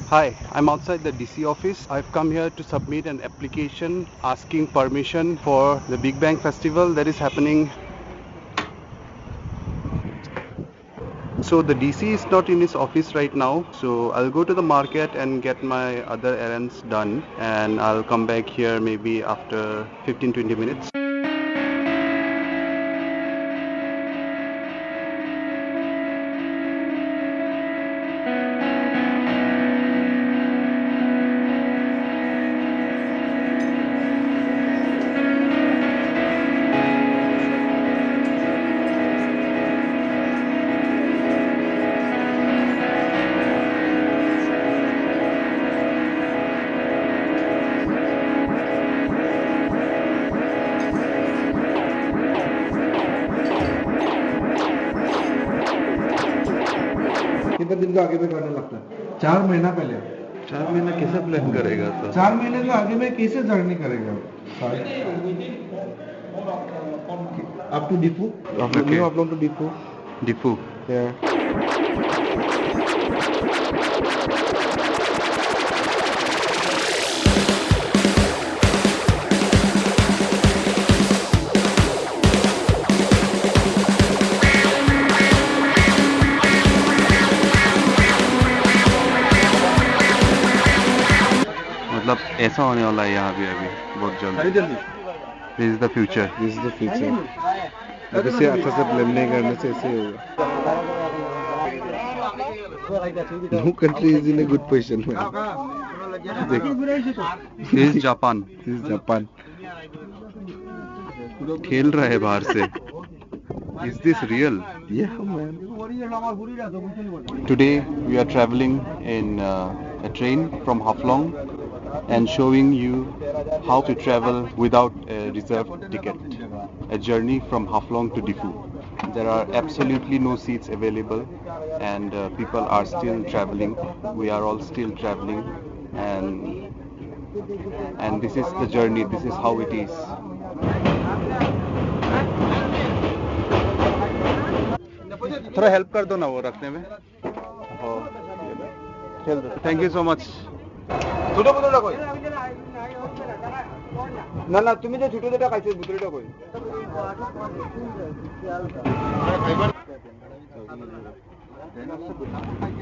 Hi, I'm outside the DC office. I've come here to submit an application asking permission for the Big Bang Festival that is happening. So the DC is not in his office right now. So I'll go to the market and get my other errands done, and I'll come back here maybe after 15-20 minutes. कितने दिन का आगे में करने लगता है? 4 महीना पहले। 4 महीना कैसे प्लान करेगा तो? 4 महीने का आगे में कैसे जर्नी करेगा? Up to Diphu. Okay. New upload to Diphu. Diphu. Yeah. मतलब ऐसा होने वाला है यहाँ भी अभी बहुत जल्द. This is the future. This is the future. अगर से अच्छा से प्लान नहीं करने से ऐसे होगा. No country is in a good position. This is Japan. This is Japan. खेल रहा है बाहर से. Is this real? Yeah, man. Today we are traveling in a train from Haflong and showing you how to travel without a reserved ticket. A journey from Haflong to Diphu. There are absolutely no seats available, and people are still traveling. We are all still traveling, and this is the journey. This is how it is. थोड़ा help कर दो ना वो रखने में. Thank you so much. छोटा बुतुलटा कोई ना ना तुम्ही जे छोटे छोटे खायचे बुतुलटा कोई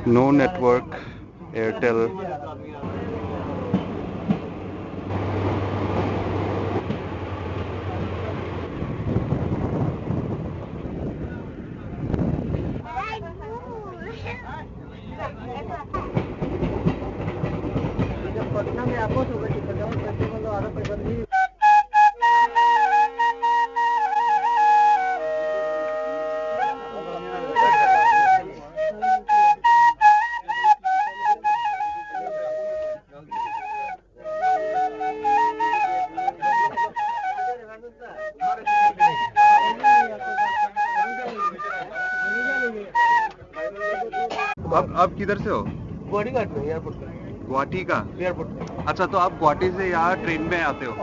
No network, Airtel. आप किधर से हो? गुवाहाटी का एयरपोर्ट का गुवाहाटी का. एयरपोर्ट अच्छा, तो आप गुवाहाटी से यहाँ ट्रेन में आते हो?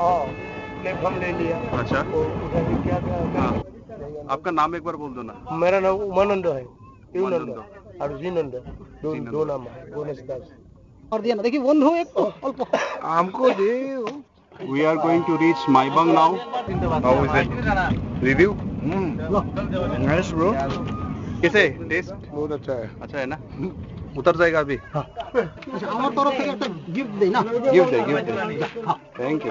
प्लेटफॉर्म ले लिया. अच्छा. क्या हाँ. आपका नाम एक बार बोल दो ना. मेरा नाम उमानंद है. उमानंद. और जीनंद दो नाम है. बोनस दास और दिया ना. देखिए बंधु एक अल्प हमको दे. We are going to reach Maibang now. How is it? Review? Nice bro. कैसे? टेस्ट? बहुत अच्छा है. अच्छा है ना? उतर जाएगा अभी. আমার তরফ থেকে একটা গিফট দেই না. Gift they. Thank you.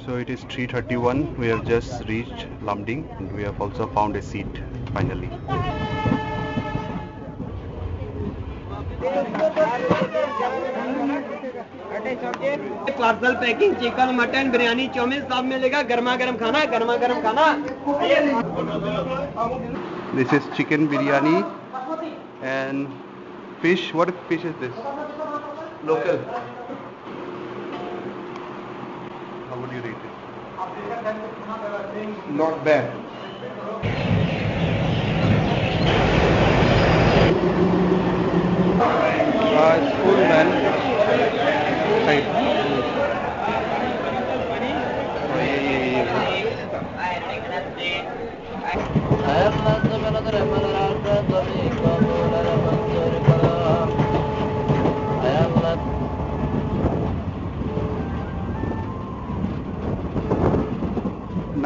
So it is 3:31. We have just reached Lamding, and we have also found a seat finally. Parcel packing chicken mutton biryani chowmein सब मिलेगा. गर्मा गर्म खाना. This is chicken biryani and fish. What fish is this? Local. How would you rate it? Not bad. It's full, man. Right.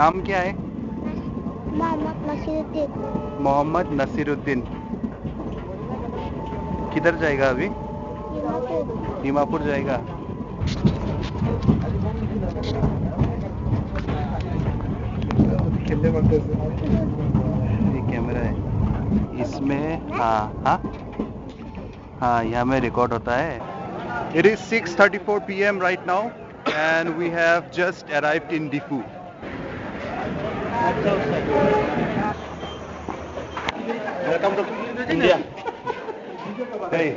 नाम क्या है? मोहम्मद नसीरुद्दीन। मोहम्मद नसीरुद्दीन। किधर जाएगा अभी? दीमापुर जाएगा। ये कैमरा है, इसमें हाँ हाँ हाँ यहाँ में रिकॉर्ड होता है। It is 6:34 p.m. right now and we have just arrived in Diphu. Welcome to India. Hey,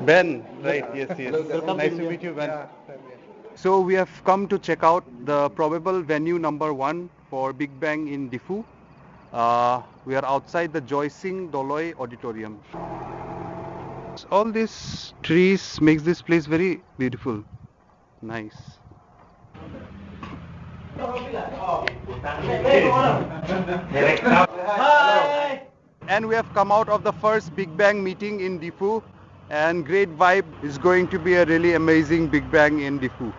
Ben, right? Yes, yes. Nice to meet you, Ben. So we have come to check out the probable venue number 1 for Big Bang in Diphu. We are outside the Joy Singh Doloi Auditorium. All these trees makes this place very beautiful. Nice. And we have come out of the first Big Bang meeting in Diphu, and great vibe is going to be a really amazing Big Bang in Diphu.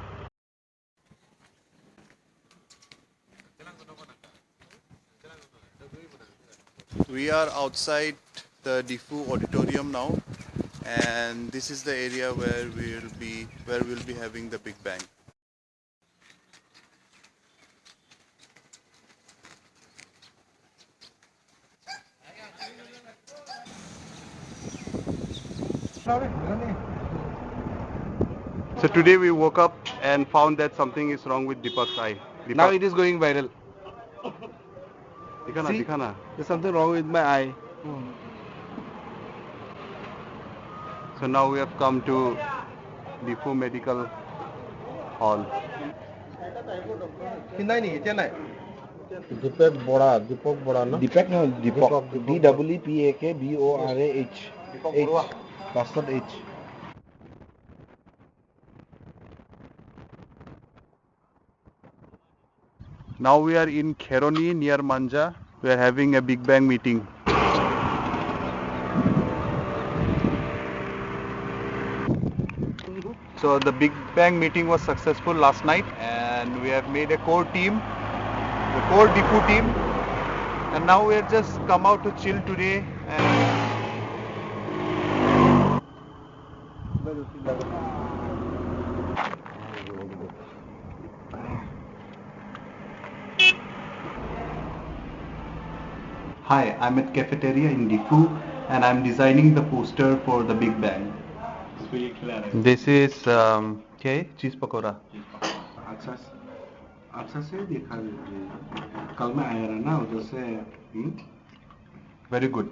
We are outside the Diphu Auditorium now, and this is the area where we'll be having the Big Bang. So today we woke up and found that something is wrong with Dipak's eye. Dipak, Now it is going viral. दिखाना See? दिखाना. There's something wrong with my eye. So now we have come to Diphu Medical Hall. Dpak Borah, Dipok Borah, no? Dpak no, Dipok. Deppak Borah. H. Last not H. Now we are in Kheroni near Manja. We are having a Big Bang meeting. So the Big Bang meeting was successful last night, and we have made a core team, the core Diphu team, and now we have just come out to chill today. Hi, I'm at cafeteria in Diphu, and I'm designing the poster for the Big Bang. This is क्या है? चीज पकौड़ा. अच्छा से देखा कल मैं आया रहा ना उधर से Very good.